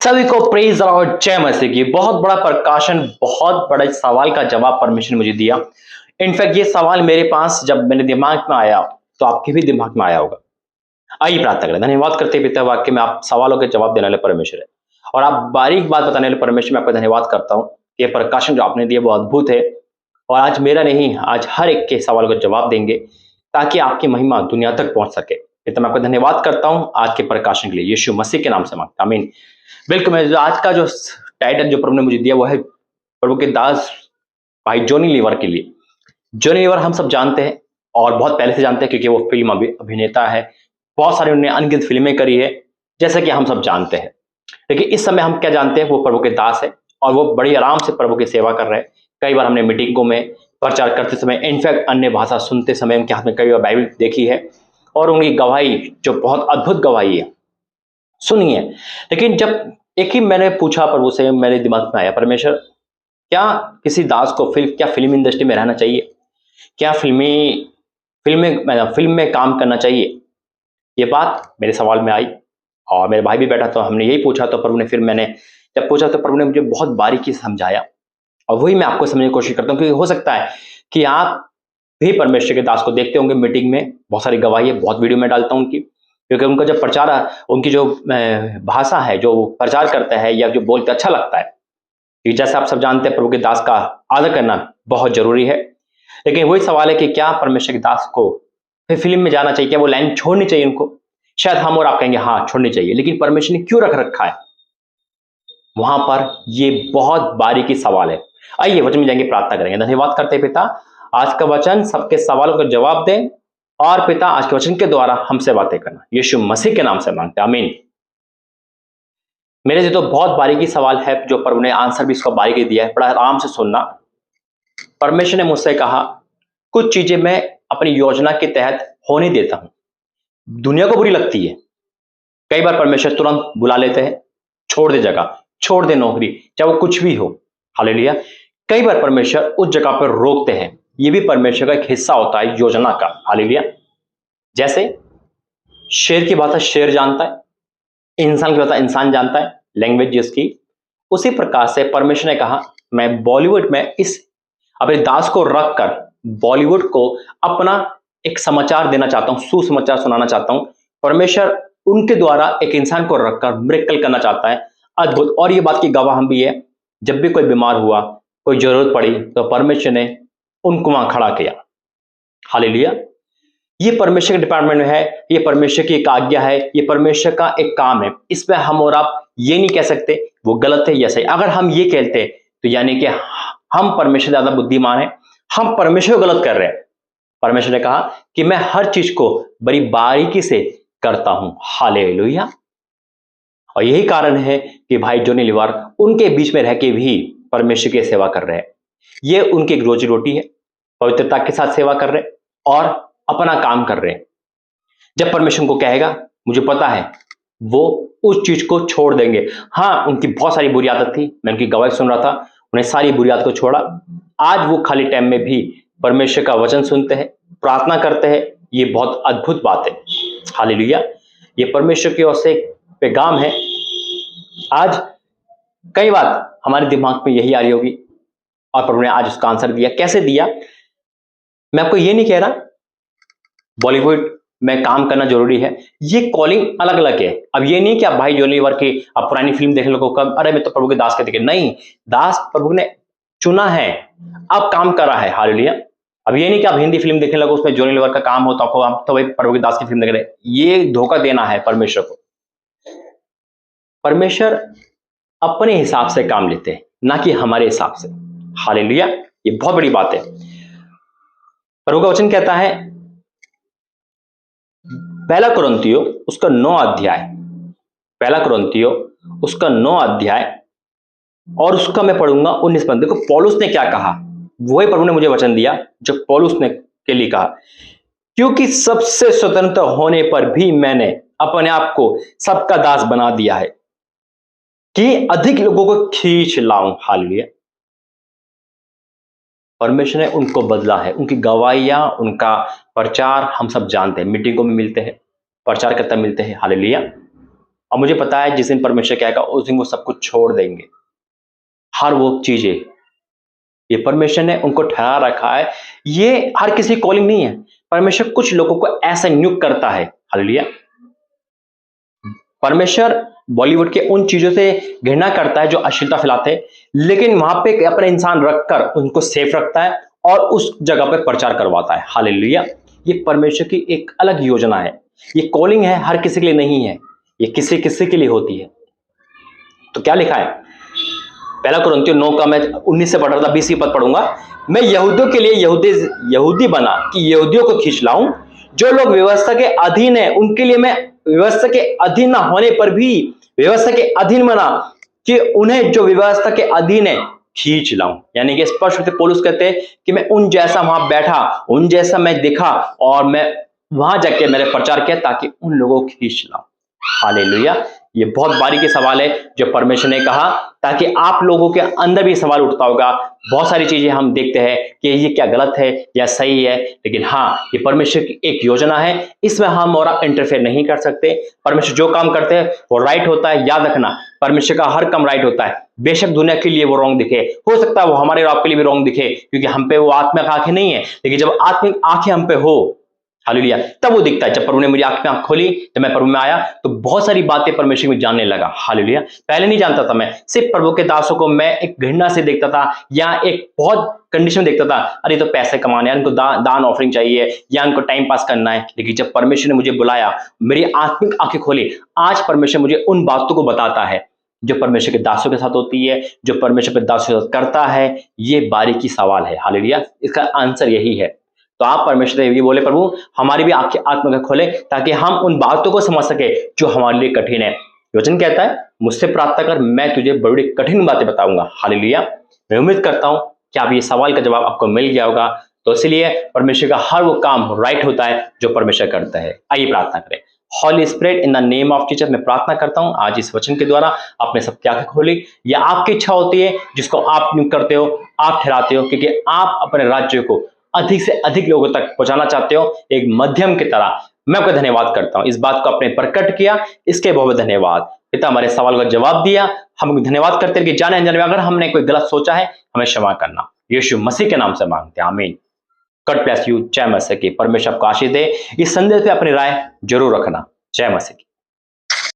सभी को प्रेज और जय मसीह की। बहुत बड़ा प्रकाशन, बहुत बड़े सवाल का जवाब परमेश्वर ने मुझे दिया। इनफैक्ट ये सवाल मेरे पास जब मेरे दिमाग में आया तो आपके भी दिमाग में आया होगा। आइए प्रार्थना करें। धन्यवाद करते पिता, वाक्य में आप सवालों के जवाब देने वाले परमेश्वर है और आप बारीक बात बताने वाले परमेश्वर, में आपका धन्यवाद करता हूँ। ये प्रकाशन जो आपने दिया वो अद्भुत है और आज मेरा नहीं, आज हर एक के सवाल का जवाब देंगे ताकि आपकी महिमा दुनिया तक पहुंच सके। पिता मैं आपका धन्यवाद करता हूँ आज के प्रकाशन के लिए, यीशु मसीह के नाम से मांगता, आमीन। बिल्कुल, मैं आज का जो टाइटल जो प्रभु ने मुझे दिया वो है प्रभु के दास भाई जॉनी लीवर के लिए। जॉनी लीवर हम सब जानते हैं और बहुत पहले से जानते हैं क्योंकि वो फिल्म अभिनेता है। बहुत सारी उन्होंने अनगिनत फिल्में करी है जैसे कि हम सब जानते हैं। लेकिन इस समय हम क्या जानते हैं, वो प्रभु के दास है और वो बड़ी आराम से प्रभु की सेवा कर रहे हैं। कई बार हमने मीटिंगों में प्रचार करते समय, इनफैक्ट अन्य भाषा सुनते समय उनके हाथ में कई बार बाइबल देखी है और उनकी गवाही जो बहुत अद्भुत गवाही है सुनी है। लेकिन जब एक ही मैंने पूछा प्रभु से, मेरे दिमाग में आया, परमेश्वर क्या किसी दास को फिल्म इंडस्ट्री में रहना चाहिए? क्या फिल्म में काम करना चाहिए? ये बात मेरे सवाल में आई और मेरे भाई भी बैठा तो हमने यही पूछा। तो प्रभु ने फिर मैंने जब पूछा तो प्रभु ने मुझे बहुत बारीकी से समझाया और वही मैं आपको समझने की कोशिश करता हूँ, क्योंकि हो सकता है कि आप भी परमेश्वर के दास को देखते होंगे मीटिंग में। बहुत सारी गवाही है, बहुत वीडियो में डालता हूँ उनकी, क्योंकि उनका जब प्रचार, उनकी जो भाषा है, जो प्रचार करते हैं या जो बोलते अच्छा लगता है। कि जैसे आप सब जानते हैं प्रभु के दास का आदर करना बहुत जरूरी है। लेकिन वही सवाल है कि क्या परमेश्वर के दास को फिर फिल्म में जाना चाहिए? क्या वो लाइन छोड़नी चाहिए उनको? शायद हम और आप कहेंगे हाँ छोड़नी चाहिए, लेकिन परमेश्वर ने क्यों रख रखा है वहां पर? ये बहुत बारीकी सवाल है। आइए वचन में जाएंगे, प्रार्थना करेंगे। धन्यवाद करते हैं पिता, आज का वचन सबके सवालों का जवाब दें और पिता आज के वचन के द्वारा हमसे बातें करना, यीशु मसीह के नाम से मांगते हैं, आमीन। मेरे से तो बहुत बारीकी सवाल है जो प्रभु ने आंसर भी इसको बारीकी दिया है, बड़ा आराम से सुनना। परमेश्वर ने मुझसे कहा कुछ चीजें मैं अपनी योजना के तहत होने देता हूं, दुनिया को बुरी लगती है। कई बार परमेश्वर तुरंत बुला लेते हैं, छोड़ दे जगह, छोड़ दे नौकरी, चाहे वो कुछ भी हो। हालेलुया। कई बार परमेश्वर उस जगह पर रोकते हैं, ये भी परमेश्वर का एक हिस्सा होता है योजना का। हालेलुया। जैसे शेर की भाषा शेर जानता है, इंसान की भाषा इंसान जानता है, लैंग्वेज जिसकी। उसी प्रकार से परमेश्वर ने कहा मैं बॉलीवुड में इस अपने दास को रखकर बॉलीवुड को अपना एक समाचार देना चाहता हूं, सुसमाचार सुनाना चाहता हूं। परमेश्वर उनके द्वारा एक इंसान को रखकर मिरेकल करना चाहता है, अद्भुत। और ये बात की गवाह हम भी है, जब भी कोई बीमार हुआ, कोई जरूरत पड़ी तो परमेश्वर ने उनको वहां खड़ा किया। हालेलुया। ये परमेश्वर के डिपार्टमेंट में है, ये परमेश्वर की एक आज्ञा है, ये परमेश्वर का एक काम है। इसमें हम और आप ये नहीं कह सकते वो गलत है या सही। अगर हम ये कहते तो यानी कि हम परमेश्वर ज्यादा बुद्धिमान है, हम परमेश्वर को गलत कर रहे हैं। परमेश्वर ने कहा कि मैं हर चीज को बड़ी बारीकी से करता हूं। हालेलुया। और यही कारण है कि भाई जॉनी लीवर उनके बीच में रह के भी परमेश्वर की सेवा कर रहे हैं। ये उनकी एक रोजी रोटी है, पवित्रता के साथ सेवा कर रहे हैं और अपना काम कर रहे हैं। जब परमेश्वर को कहेगा, मुझे पता है वो उस चीज को छोड़ देंगे। हाँ, उनकी बहुत सारी बुरी आदत थी, मैं उनकी गवाही सुन रहा था, उन्हें सारी बुरी आदत को छोड़ा। आज वो खाली टाइम में भी परमेश्वर का वचन सुनते हैं, प्रार्थना करते हैं। ये बहुत अद्भुत बात है। हालेलुया। ये परमेश्वर की ओर से पैगाम है। आज कई बार हमारे दिमाग में यही आ रही होगी और प्रभु ने आज उसका आंसर दिया। कैसे दिया? मैं आपको ये नहीं कह रहा बॉलीवुड में काम करना जरूरी है, ये कॉलिंग अलग अलग है। अब ये नहीं कि आप भाई जॉनी लीवर की आप पुरानी फिल्म देखने लगो, कब अरे मैं तो प्रभु के दास के देखे, नहीं, दास प्रभु ने चुना है, अब काम कर रहा है। हालेलुया। अब ये नहीं कि आप हिंदी फिल्म देखने लगो, उसमें जॉनी लीवर का काम हो तो आपको आप तो भाई प्रभु के दास की फिल्म देख रहे, ये धोखा देना है परमेश्वर को। परमेश्वर अपने हिसाब से काम लेते हैं, ना कि हमारे हिसाब से। हालेलुया। ये बहुत बड़ी बात है। प्रभु का वचन कहता है पहला कुरिन्थियों उसका 9 अध्याय, पहला कुरिन्थियों उसका 9 अध्याय और उसका मैं पढ़ूंगा 19 पद। देखो पौलुस ने क्या कहा, वही प्रभु ने मुझे वचन दिया जो पौलुस ने के लिए कहा, क्योंकि सबसे स्वतंत्र होने पर भी मैंने अपने आप को सबका दास बना दिया है कि अधिक लोगों को खींच लाऊं। हालेलुया। परमेश्वर ने उनको बदला है, उनकी गवाहियां, उनका प्रचार हम सब जानते हैं, मीटिंगों में मिलते हैं, प्रचार करता मिलते हैं। हालेलुया। और मुझे पता है जिस दिन परमेश्वर कहेगा उस दिन वो सब कुछ छोड़ देंगे, हर वो चीजें। ये परमेश्वर ने उनको ठहरा रखा है। ये हर किसी की कॉलिंग नहीं है। परमेश्वर कुछ लोगों को ऐसा नियुक्त करता है। हालेलुया। परमेश्वर बॉलीवुड के उन चीजों से घृणा करता है जो अश्लीलता फैलाते हैं, लेकिन वहां पे एक अपना इंसान रखकर उनको सेफ रखता है और उस जगह पे प्रचार करवाता है। हालेलुया। ये परमेश्वर की एक अलग योजना है। ये कॉलिंग है, हर किसी के लिए नहीं है, ये किसी किसी के लिए होती है। तो क्या लिखा है? पहला कुरिन्थियों 9 का मैं 19 से पढ़ रहा था, 20 पद पढ़ूंगा। मैं यहूदियों के लिए यहूदी बना कि यहूदियों को खींच लाऊं। जो लोग व्यवस्था के अधीन है उनके लिए मैं व्यवस्था के अधीन ना होने पर भी व्यवस्था के अधीन बना कि उन्हें जो व्यवस्था के अधीन है खींच लाऊं। यानी कि स्पष्ट रूप से पौलुस कहते हैं कि मैं उन जैसा वहां बैठा, उन जैसा मैं दिखा और मैं वहां जाके मैंने प्रचार किया ताकि उन लोगों को खींच लाऊं। हालेलुया। ये बहुत बारीकी सवाल है जो परमेश्वर ने कहा, ताकि आप लोगों के अंदर भी सवाल उठता होगा। बहुत सारी चीजें हम देखते हैं कि ये क्या गलत है या सही है, लेकिन हाँ, ये परमेश्वर की एक योजना है, इसमें हम और आप इंटरफेयर नहीं कर सकते। परमेश्वर जो काम करते हैं वो राइट होता है। याद रखना, परमेश्वर का हर काम राइट होता है। बेशक दुनिया के लिए वो रॉन्ग दिखे, हो सकता है वो हमारे और आपके लिए भी रॉन्ग दिखे, क्योंकि हम पे वो आत्मिक आंखें नहीं है, लेकिन जब आत्मिक आंखें हम पे हो, हालेलुया, तब वो दिखता है। जब प्रभु ने मुझे आंख खोली, जब मैं प्रभु में आया, तो बहुत सारी बातें परमेश्वर में जानने लगा। हालेलुया। पहले नहीं जानता था, मैं सिर्फ प्रभु के दासों को मैं एक घृणा से देखता था, या एक बहुत कंडीशन देखता था, अरे तो पैसे कमाने हैं, इनको दान ऑफरिंग चाहिए, या इनको टाइम पास करना है। लेकिन जब परमेश्वर ने मुझे बुलाया, मेरी आत्मिक आंखें खोली, आज परमेश्वर मुझे उन बातों को बताता है जो परमेश्वर के दासों के साथ होती है, जो परमेश्वर के दासों के साथ करता है। ये बारीकी सवाल है। हालेलुया। इसका आंसर यही है। तो आप परमेश्वर से ये बोले, प्रभु हमारी भी आत्मा खोले ताकि हम उन बातों को समझ सके जो हमारे लिए कठिन है। वचन कहता है, मुझसे प्रार्थना कर, मैं तुझे बड़ी कठिन बातें बताऊंगा। हालेलुया। मैं उम्मीद करता हूं कि आप ये सवाल का जवाब आपको मिल गया होगा। तो इसलिए परमेश्वर का हर वो काम राइट होता है जो परमेश्वर करता है। आइए प्रार्थना करें। Holy spirit, in the name of teacher, मैं प्रार्थना करता हूं आज इस वचन के द्वारा आपने सबकी आंखें खोली। या आपकी इच्छा होती है जिसको आप नियुक्त करते हो, आप ठहराते हो, क्योंकि आप अपने राज्य को अधिक से अधिक लोगों तक पहुंचाना चाहते हो, एक मध्यम की तरह। मैं आपका धन्यवाद करता हूं, इस बात को आपने प्रकट किया, इसके बहुत धन्यवाद। पिता, हमारे सवाल का जवाब दिया, हम धन्यवाद करते हैं कि जाने अनजाने में अगर हमने कोई गलत सोचा है, हमें क्षमा करना। यीशु मसीह के नाम से मांगते हैं, आमीन। God bless you. जय मसीह की। परमेश्वर आपको आशीष दे। इस संदेश पे अपनी राय जरूर रखना। जय मसीह की।